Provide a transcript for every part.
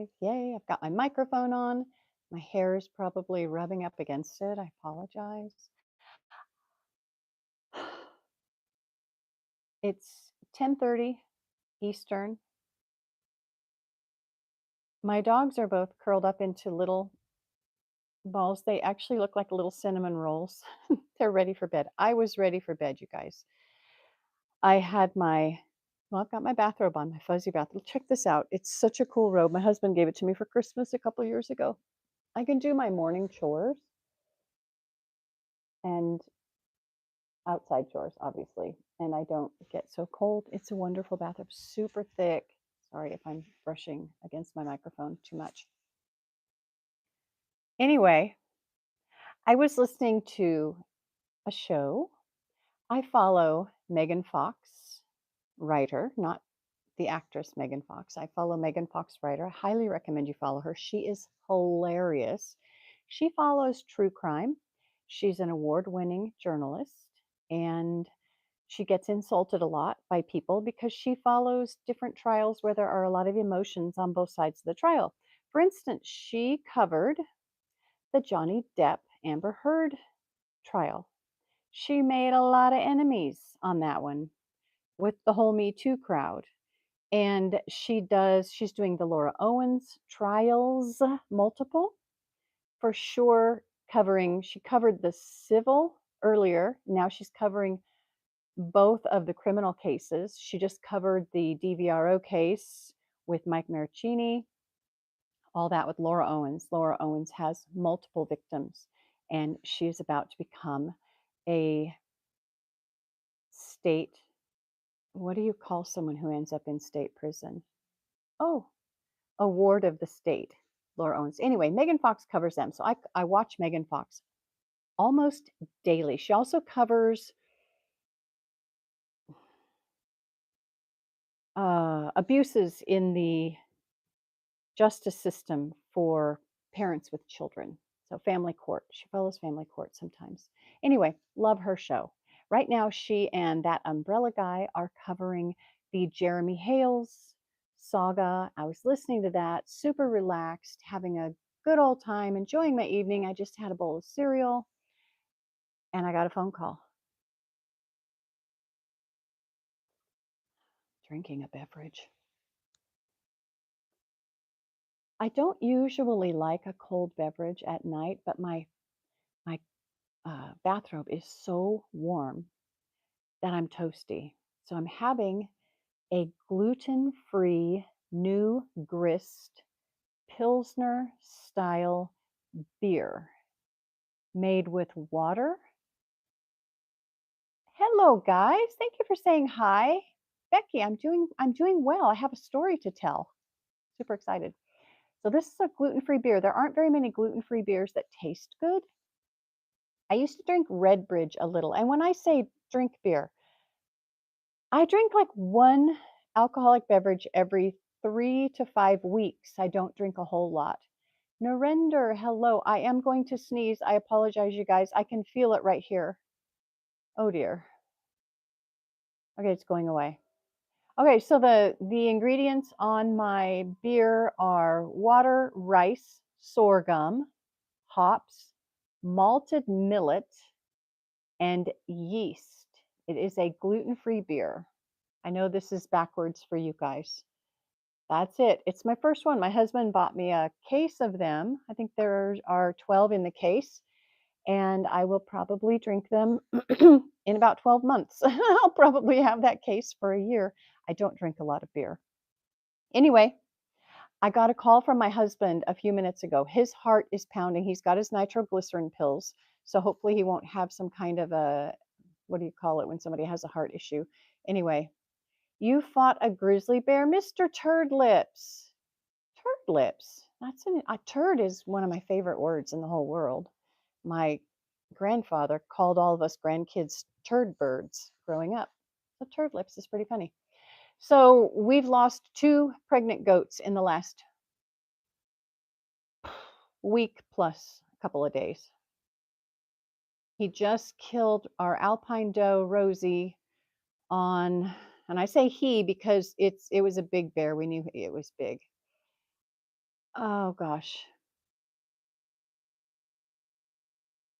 live. Yay, I've got my microphone on. My hair is probably rubbing up against it. I apologize. It's 10:30 Eastern. My dogs are both curled up into little balls. They actually look like little cinnamon rolls. They're ready for bed. I was ready for bed, you guys. I had I've got my bathrobe on, my fuzzy bathrobe. Check this out. It's such a cool robe. My husband gave it to me for Christmas a couple years ago. I can do my morning chores and outside chores, obviously, and I don't get so cold. It's a wonderful bathrobe, super thick. Sorry if I'm brushing against my microphone too much. Anyway, I was listening to a show. I follow Megan Fox, writer, not the actress Megan Fox. I follow Megan Fox, writer. I highly recommend you follow her. She is hilarious. She follows true crime. She's an award-winning journalist, and she gets insulted a lot by people because she follows different trials where there are a lot of emotions on both sides of the trial. For instance, she covered the Johnny Depp Amber Heard trial. She made a lot of enemies on that one with the whole Me Too crowd. And she's doing the Laura Owens trials, multiple, for sure, she covered the civil earlier. Now she's covering both of the criminal cases. She just covered the DVRO case with Mike Maricini, all that with Laura Owens. Laura Owens has multiple victims, and she is about to become a state, what do you call someone who ends up in state prison? Oh, a ward of the state, Laura Owens. Anyway, Megan Fox covers them. So I watch Megan Fox almost daily. She also covers abuses in the justice system for parents with children. So family court. She follows family court sometimes. Anyway, love her show. Right now, she and that umbrella guy are covering the Jeremy Hales saga. I was listening to that, super relaxed, having a good old time, enjoying my evening. I just had a bowl of cereal and I got a phone call. Drinking a beverage. I don't usually like a cold beverage at night, but my bathrobe is so warm that I'm toasty. So I'm having a gluten-free new grist Pilsner style beer made with water. Hello guys, thank you for saying hi. Becky, I'm doing well. I have a story to tell. Super excited. So this is a gluten-free beer. There aren't very many gluten-free beers that taste good. I used to drink Redbridge a little. And when I say drink beer, I drink like one alcoholic beverage every 3 to 5 weeks. I don't drink a whole lot. Narendra, hello. I am going to sneeze. I apologize, you guys. I can feel it right here. Oh dear. Okay, it's going away. Okay, so the ingredients on my beer are water, rice, sorghum, hops, malted millet, and yeast. It is a gluten-free beer. I know this is backwards for you guys. That's it. It's my first one. My husband bought me a case of them. I think there are 12 in the case, and I will probably drink them in about 12 months. I'll probably have that case for a year. I don't drink a lot of beer. Anyway, I got a call from my husband a few minutes ago. His heart is pounding. He's got his nitroglycerin pills, so hopefully he won't have some kind of a, what do you call it when somebody has a heart issue? Anyway, you fought a grizzly bear, Mr. Turd Lips. Turd Lips. A turd is one of my favorite words in the whole world. My grandfather called all of us grandkids turd birds growing up. So Turd Lips is pretty funny. So we've lost 2 pregnant goats in the last week plus a couple of days. He just killed our alpine doe, Rosie, on, and I say he because it was a big bear. We knew it was big. Oh gosh.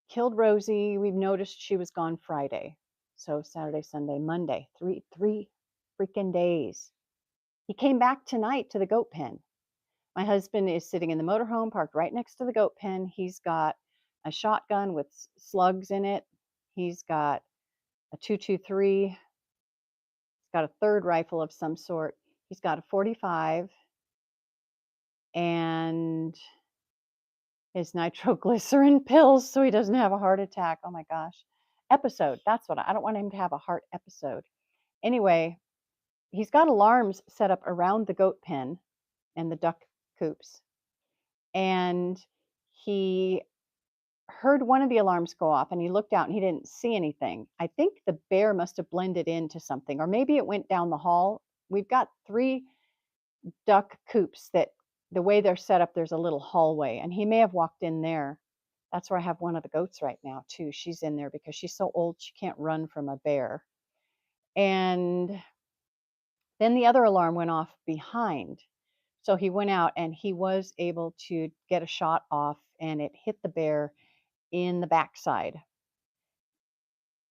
Killed Rosie. We've noticed she was gone Friday. So Saturday, Sunday, Monday, three freaking days. He came back tonight to the goat pen. My husband is sitting in the motorhome parked right next to the goat pen. He's got a shotgun with slugs in it. He's got a 223. He's got a third rifle of some sort. He's got a 45 and his nitroglycerin pills so he doesn't have a heart attack. Oh my gosh. Episode. That's what I don't want him to have a heart episode. Anyway, he's got alarms set up around the goat pen and the duck coops. And he heard one of the alarms go off and he looked out and he didn't see anything. I think the bear must have blended into something, or maybe it went down the hall. We've got 3 duck coops that the way they're set up, there's a little hallway, and he may have walked in there. That's where I have one of the goats right now, too. She's in there because she's so old she can't run from a bear. And then the other alarm went off behind. So he went out and he was able to get a shot off, and it hit the bear in the backside,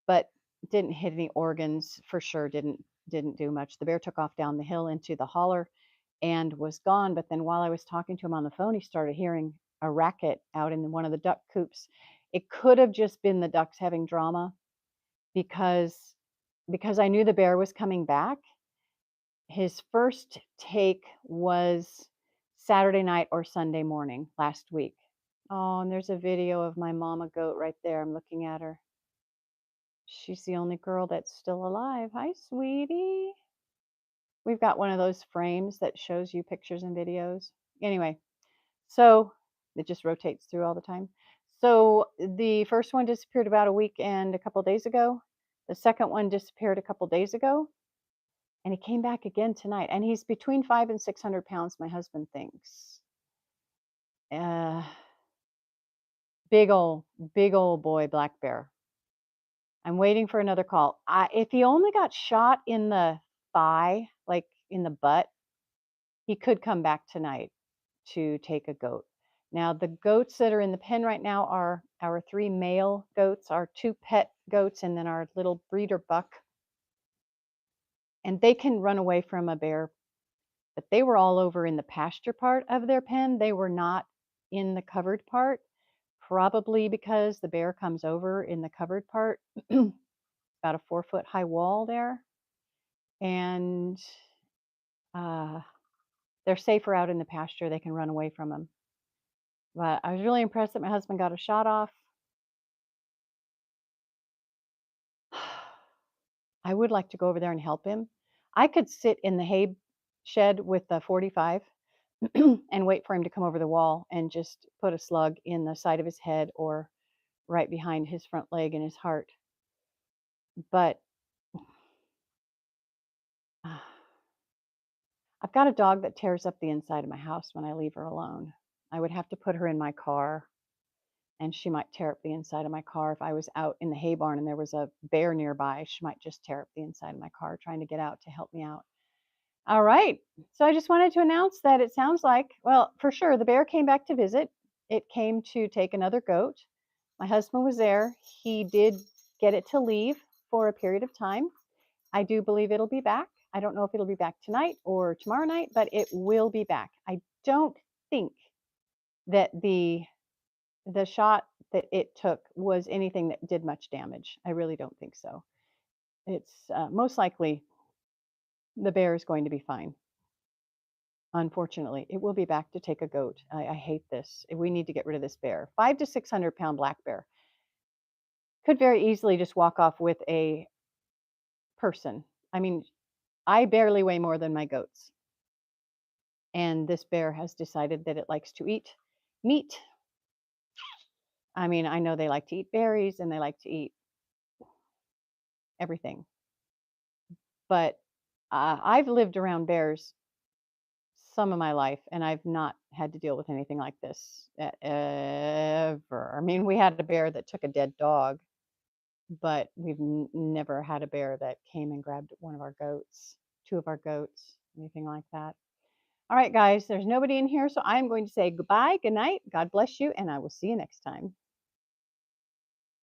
but didn't hit any organs for sure. Didn't do much. The bear took off down the hill into the holler and was gone. But then while I was talking to him on the phone, he started hearing a racket out in one of the duck coops. It could have just been the ducks having drama because I knew the bear was coming back. His first take was Saturday night or Sunday morning last week. Oh, and there's a video of my mama goat right there. I'm looking at her. She's the only girl that's still alive. Hi, sweetie. We've got one of those frames that shows you pictures and videos. Anyway, so it just rotates through all the time. So the first one disappeared about a week and a couple days ago. The second one disappeared a couple days ago. And he came back again tonight. And he's between 500 and 600 pounds, my husband thinks. Big old boy black bear. I'm waiting for another call. If he only got shot in the thigh, like in the butt, he could come back tonight to take a goat. Now, the goats that are in the pen right now are our 3 male goats, our 2 pet goats, and then our little breeder buck. And they can run away from a bear, but they were all over in the pasture part of their pen. They were not in the covered part, probably because the bear comes over in the covered part. About a 4-foot high wall there. And they're safer out in the pasture. They can run away from them. But I was really impressed that my husband got a shot off. I would like to go over there and help him. I could sit in the hay shed with the 45 and wait for him to come over the wall and just put a slug in the side of his head or right behind his front leg and his heart. But I've got a dog that tears up the inside of my house when I leave her alone. I would have to put her in my car, and she might tear up the inside of my car. If I was out in the hay barn and there was a bear nearby, she might just tear up the inside of my car trying to get out to help me out. All right. So I just wanted to announce that it sounds like, well, for sure, the bear came back to visit. It came to take another goat. My husband was there. He did get it to leave for a period of time. I do believe it'll be back. I don't know if it'll be back tonight or tomorrow night, but it will be back. I don't think that the shot that it took was anything that did much damage. I really don't think so. It's most likely the bear is going to be fine. Unfortunately, it will be back to take a goat. I hate this. We need to get rid of this bear. 500 to 600 pound black bear could very easily just walk off with a person. I mean, I barely weigh more than my goats. And this bear has decided that it likes to eat meat. I mean, I know they like to eat berries and they like to eat everything. But I've lived around bears some of my life, and I've not had to deal with anything like this ever. I mean, we had a bear that took a dead dog, but we've never had a bear that came and grabbed one of our goats, 2 of our goats, anything like that. All right, guys, there's nobody in here, so I'm going to say goodbye, good night, God bless you, and I will see you next time.